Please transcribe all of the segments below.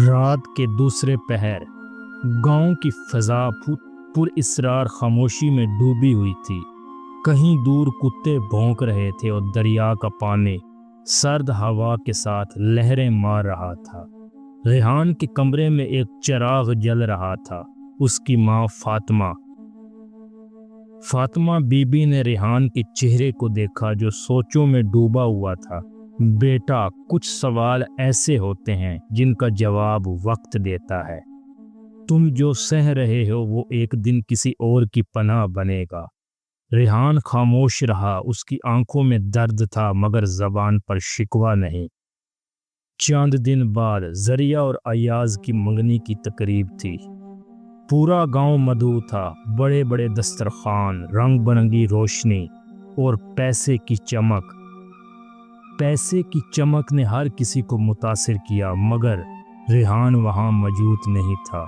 رات کے دوسرے پہر گاؤں کی فضا پر اسرار خاموشی میں ڈوبی ہوئی تھی۔ کہیں دور کتے بھونک رہے تھے اور دریا کا پانی سرد ہوا کے ساتھ لہریں مار رہا تھا۔ ریحان کے کمرے میں ایک چراغ جل رہا تھا۔ اس کی ماں فاطمہ بی بی نے ریحان کے چہرے کو دیکھا جو سوچوں میں ڈوبا ہوا تھا۔ بیٹا، کچھ سوال ایسے ہوتے ہیں جن کا جواب وقت دیتا ہے۔ تم جو سہ رہے ہو وہ ایک دن کسی اور کی پناہ بنے گا۔ ریحان خاموش رہا۔ اس کی آنکھوں میں درد تھا مگر زبان پر شکوہ نہیں۔ چند دن بعد زریہ اور ایاز کی منگنی کی تقریب تھی۔ پورا گاؤں مدعو تھا۔ بڑے بڑے دسترخوان، رنگ برنگی روشنی اور پیسے کی چمک نے ہر کسی کو متاثر کیا مگر ریحان وہاں موجود نہیں تھا۔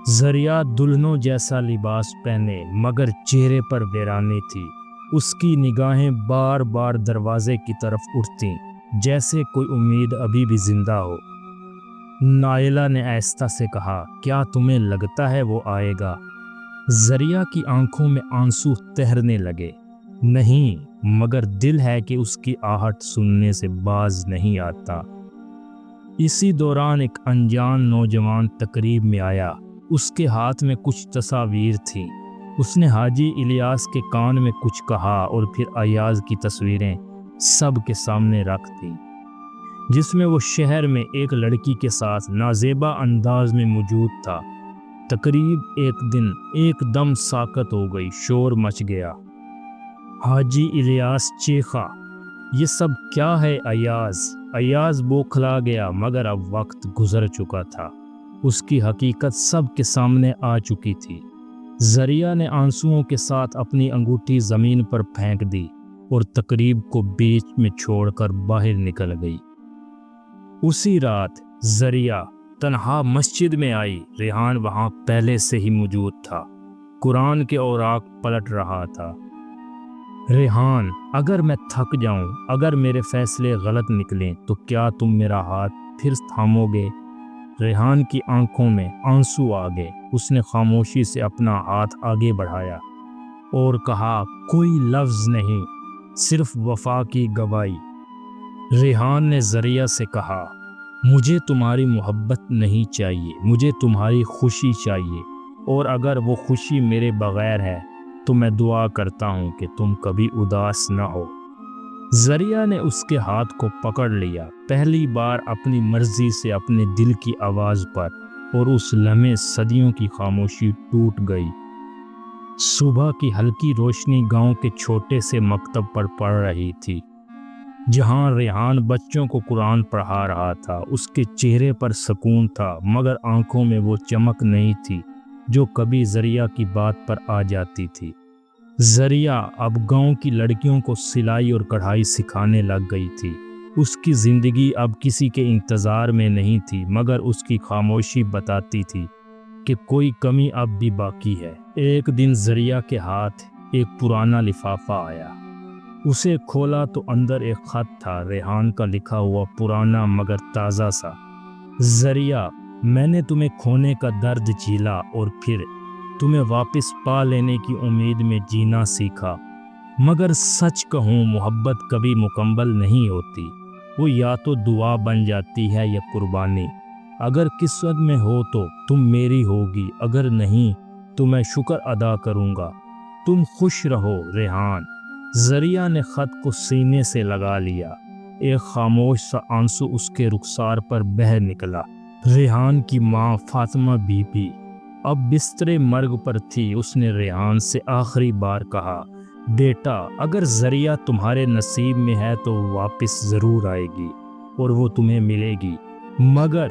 زریہ دلہنوں جیسا لباس پہنے مگر چہرے پر ویرانی تھی۔ اس کی نگاہیں بار بار دروازے کی طرف اٹھتیں جیسے کوئی امید ابھی بھی زندہ ہو۔ نائلہ نے آہستہ سے کہا، کیا تمہیں لگتا ہے وہ آئے گا؟ زریہ کی آنکھوں میں آنسو تہرنے لگے۔ نہیں، مگر دل ہے کہ اس کی آہٹ سننے سے باز نہیں آتا۔ اسی دوران ایک انجان نوجوان تقریب میں آیا۔ اس کے ہاتھ میں کچھ تصاویر تھیں۔ اس نے حاجی الیاس کے کان میں کچھ کہا اور پھر ایاز کی تصویریں سب کے سامنے رکھ دیں، جس میں وہ شہر میں ایک لڑکی کے ساتھ نازیبا انداز میں موجود تھا۔ تقریب ایک دم ساکت ہو گئی، شور مچ گیا۔ حاجی الیاس چیخا، یہ سب کیا ہے ایاز بوکھلا گیا مگر اب وقت گزر چکا تھا۔ اس کی حقیقت سب کے سامنے آ چکی تھی۔ زریہ نے آنسوؤں کے ساتھ اپنی انگوٹھی زمین پر پھینک دی اور تقریب کو بیچ میں چھوڑ کر باہر نکل گئی۔ اسی رات زریہ تنہا مسجد میں آئی۔ ریحان وہاں پہلے سے ہی موجود تھا، قرآن کے اوراق پلٹ رہا تھا۔ ریحان، اگر میں تھک جاؤں، اگر میرے فیصلے غلط نکلیں تو کیا تم میرا ہاتھ پھر تھامو گے؟ ریحان کی آنکھوں میں آنسو آ گئے۔ اس نے خاموشی سے اپنا ہاتھ آگے بڑھایا اور کہا، کوئی لفظ نہیں، صرف وفا کی گواہی۔ ریحان نے زریہ سے کہا، مجھے تمہاری محبت نہیں چاہیے، مجھے تمہاری خوشی چاہیے، اور اگر وہ خوشی میرے بغیر ہے تو میں دعا کرتا ہوں کہ تم کبھی اداس نہ ہو۔ زریہ نے اس کے ہاتھ کو پکڑ لیا، پہلی بار اپنی مرضی سے اپنے دل کی آواز پر، اور اس لمحے صدیوں کی خاموشی ٹوٹ گئی۔ صبح کی ہلکی روشنی گاؤں کے چھوٹے سے مکتب پر پڑ رہی تھی، جہاں ریحان بچوں کو قرآن پڑھا رہا تھا۔ اس کے چہرے پر سکون تھا مگر آنکھوں میں وہ چمک نہیں تھی جو کبھی زریہ کی بات پر آ جاتی تھی۔ زریہ اب گاؤں کی لڑکیوں کو سلائی اور کڑھائی سکھانے لگ گئی تھی۔ اس کی زندگی اب کسی کے انتظار میں نہیں تھی مگر اس کی خاموشی بتاتی تھی کہ کوئی کمی اب بھی باقی ہے۔ ایک دن زریہ کے ہاتھ ایک پرانا لفافہ آیا۔ اسے کھولا تو اندر ایک خط تھا، ریحان کا لکھا ہوا، پرانا مگر تازہ سا۔ زریہ، میں نے تمہیں کھونے کا درد جھیلا اور پھر تمہیں واپس پا لینے کی امید میں جینا سیکھا، مگر سچ کہوں محبت کبھی مکمل نہیں ہوتی، وہ یا تو دعا بن جاتی ہے یا قربانی۔ اگر قسمت میں ہو تو تم میری ہوگی، اگر نہیں تو میں شکر ادا کروں گا۔ تم خوش رہو ریحان۔ زریہ نے خط کو سینے سے لگا لیا۔ ایک خاموش سا آنسو اس کے رخسار پر بہہ نکلا۔ ریحان کی ماں فاطمہ بی بی اب بستر مرگ پر تھی۔ اس نے ریحان سے آخری بار کہا، بیٹا، اگر زریہ تمہارے نصیب میں ہے تو واپس ضرور آئے گی اور وہ تمہیں ملے گی، مگر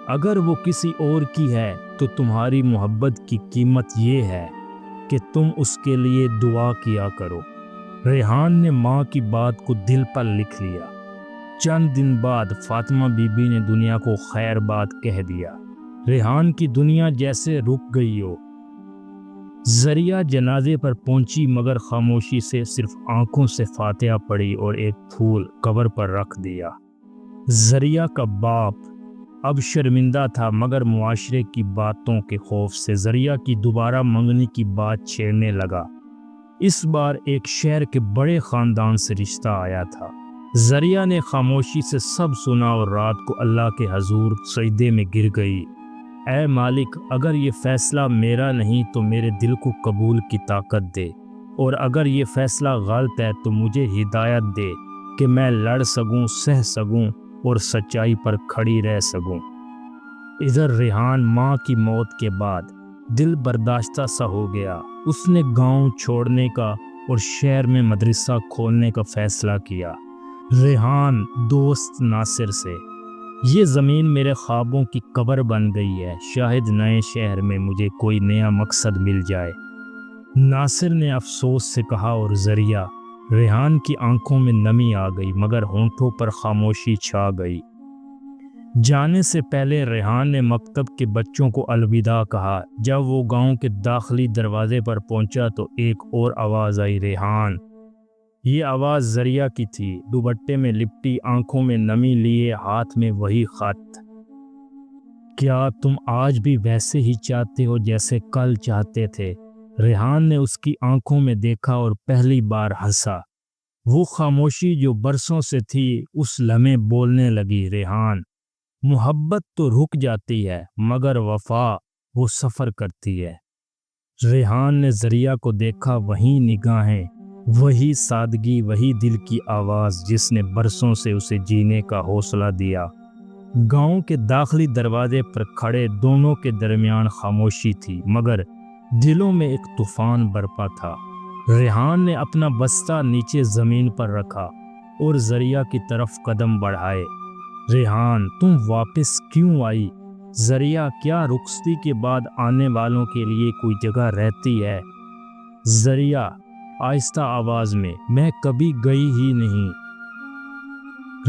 اگر وہ کسی اور کی ہے تو تمہاری محبت کی قیمت یہ ہے کہ تم اس کے لیے دعا کیا کرو۔ ریحان نے ماں کی بات کو دل پر لکھ لیا۔ چند دن بعد فاطمہ بی بی نے دنیا کو خیر بات کہہ دیا۔ ریحان کی دنیا جیسے رک گئی ہو۔ زریہ جنازے پر پہنچی مگر خاموشی سے صرف آنکھوں سے فاتحہ پڑھی اور ایک پھول قبر پر رکھ دیا۔ زریہ کا باپ اب شرمندہ تھا مگر معاشرے کی باتوں کے خوف سے ذریعہ کی دوبارہ منگنی کی بات چھیڑنے لگا۔ اس بار ایک شہر کے بڑے خاندان سے رشتہ آیا تھا۔ ذریعہ نے خاموشی سے سب سنا اور رات کو اللہ کے حضور سجدے میں گر گئی۔ اے مالک، اگر یہ فیصلہ میرا نہیں تو میرے دل کو قبول کی طاقت دے، اور اگر یہ فیصلہ غلط ہے تو مجھے ہدایت دے کہ میں لڑ سکوں، سہ سکوں اور سچائی پر کھڑی رہ سکوں۔ ادھر ریحان ماں کی موت کے بعد دل برداشتہ سا ہو گیا۔ اس نے گاؤں چھوڑنے کا اور شہر میں مدرسہ کھولنے کا فیصلہ کیا۔ ریحان دوست ناصر سے، یہ زمین میرے خوابوں کی قبر بن گئی ہے، شاید نئے شہر میں مجھے کوئی نیا مقصد مل جائے۔ ناصر نے افسوس سے کہا اور ذریعہ۔ ریحان کی آنکھوں میں نمی آ گئی مگر ہونٹوں پر خاموشی چھا گئی۔ جانے سے پہلے ریحان نے مکتب کے بچوں کو الوداع کہا۔ جب وہ گاؤں کے داخلی دروازے پر پہنچا تو ایک اور آواز آئی، ریحان۔ یہ آواز ذریعہ کی تھی، دوپٹے میں لپٹی، آنکھوں میں نمی لیے، ہاتھ میں وہی خط۔ کیا تم آج بھی ویسے ہی چاہتے ہو جیسے کل چاہتے تھے؟ ریحان نے اس کی آنکھوں میں دیکھا اور پہلی بار ہنسا۔ وہ خاموشی جو برسوں سے تھی اس لمحے بولنے لگی، ریحان، محبت تو رک جاتی ہے مگر وفا وہ سفر کرتی ہے۔ ریحان نے ذریعہ کو دیکھا، وہی نگاہیں، وہی سادگی، وہی دل کی آواز جس نے برسوں سے اسے جینے کا حوصلہ دیا۔ گاؤں کے داخلی دروازے پر کھڑے دونوں کے درمیان خاموشی تھی مگر دلوں میں ایک طوفان برپا تھا۔ ریحان نے اپنا بستہ نیچے زمین پر رکھا اور ذریعہ کی طرف قدم بڑھائے۔ ریحان، تم واپس کیوں آئی؟ ذریعہ، کیا رخصتی کے بعد آنے والوں کے لیے کوئی جگہ رہتی ہے؟ ذریعہ آہستہ آواز میں کبھی گئی ہی نہیں۔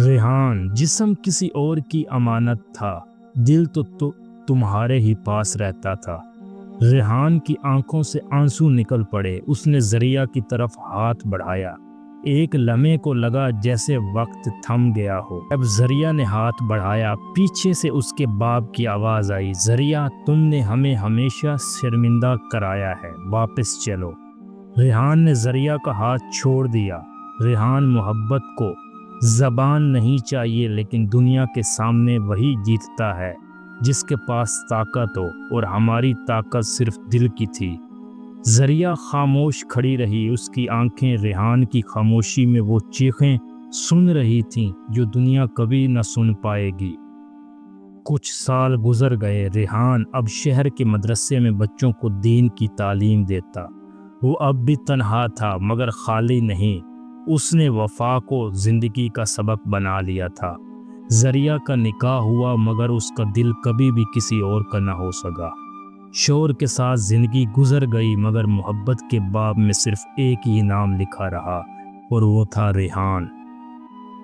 ریحان، جسم کسی اور کی امانت تھا، دل تو تمہارے ہی پاس رہتا تھا۔ ریحان کی آنکھوں سے آنسو نکل پڑے۔ اس نے ذریعہ کی طرف ہاتھ بڑھایا۔ ایک لمحے کو لگا جیسے وقت تھم گیا ہو۔ اب ذریعہ نے ہاتھ بڑھایا، پیچھے سے اس کے باپ کی آواز آئی، ذریعہ، تم نے ہمیں ہمیشہ شرمندہ کرایا ہے، واپس چلو۔ ریحان نے ذریعہ کا ہاتھ چھوڑ دیا۔ ریحان، محبت کو زبان نہیں چاہیے لیکن دنیا کے سامنے وہی جیتتا ہے جس کے پاس طاقت ہو، اور ہماری طاقت صرف دل کی تھی۔ ذریعہ خاموش کھڑی رہی، اس کی آنکھیں ریحان کی خاموشی میں وہ چیخیں سن رہی تھیں جو دنیا کبھی نہ سن پائے گی۔ کچھ سال گزر گئے۔ ریحان اب شہر کے مدرسے میں بچوں کو دین کی تعلیم دیتا۔ وہ اب بھی تنہا تھا مگر خالی نہیں۔ اس نے وفا کو زندگی کا سبق بنا لیا تھا۔ ذریعہ کا نکاح ہوا مگر اس کا دل کبھی بھی کسی اور کا نہ ہو سکا۔ شور کے ساتھ زندگی گزر گئی مگر محبت کے باب میں صرف ایک ہی نام لکھا رہا اور وہ تھا ریحان۔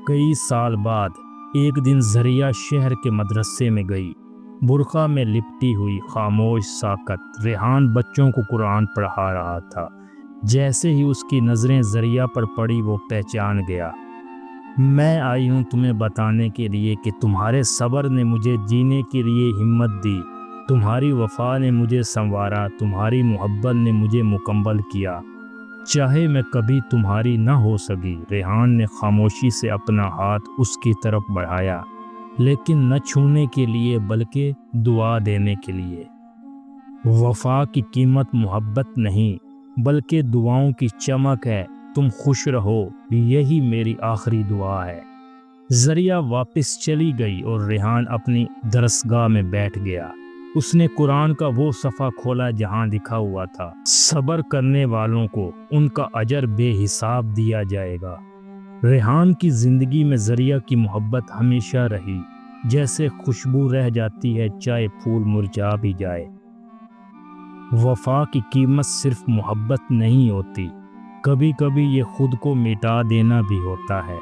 کئی سال بعد ایک دن ذریعہ شہر کے مدرسے میں گئی، برقع میں لپٹی ہوئی، خاموش، ساکت۔ ریحان بچوں کو قرآن پڑھا رہا تھا۔ جیسے ہی اس کی نظریں ذریعہ پر پڑی وہ پہچان گیا۔ میں آئی ہوں تمہیں بتانے کے لیے کہ تمہارے صبر نے مجھے جینے کے لیے ہمت دی، تمہاری وفا نے مجھے سنوارا، تمہاری محبت نے مجھے مکمل کیا، چاہے میں کبھی تمہاری نہ ہو سکی۔ ریحان نے خاموشی سے اپنا ہاتھ اس کی طرف بڑھایا، لیکن نہ چھونے کے لیے بلکہ دعا دینے کے لیے۔ وفا کی قیمت محبت نہیں بلکہ دعاؤں کی چمک ہے۔ تم خوش رہو، یہی میری آخری دعا ہے۔ ذریعہ واپس چلی گئی اور ریحان اپنی درسگاہ میں بیٹھ گیا۔ اس نے قرآن کا وہ صفحہ کھولا جہاں لکھا ہوا تھا، صبر کرنے والوں کو ان کا اجر بے حساب دیا جائے گا۔ ریحان کی زندگی میں ذریعہ کی محبت ہمیشہ رہی، جیسے خوشبو رہ جاتی ہے چاہے پھول مرجھا بھی جائے۔ وفا کی قیمت صرف محبت نہیں ہوتی، کبھی کبھی یہ خود کو مٹا دینا بھی ہوتا ہے۔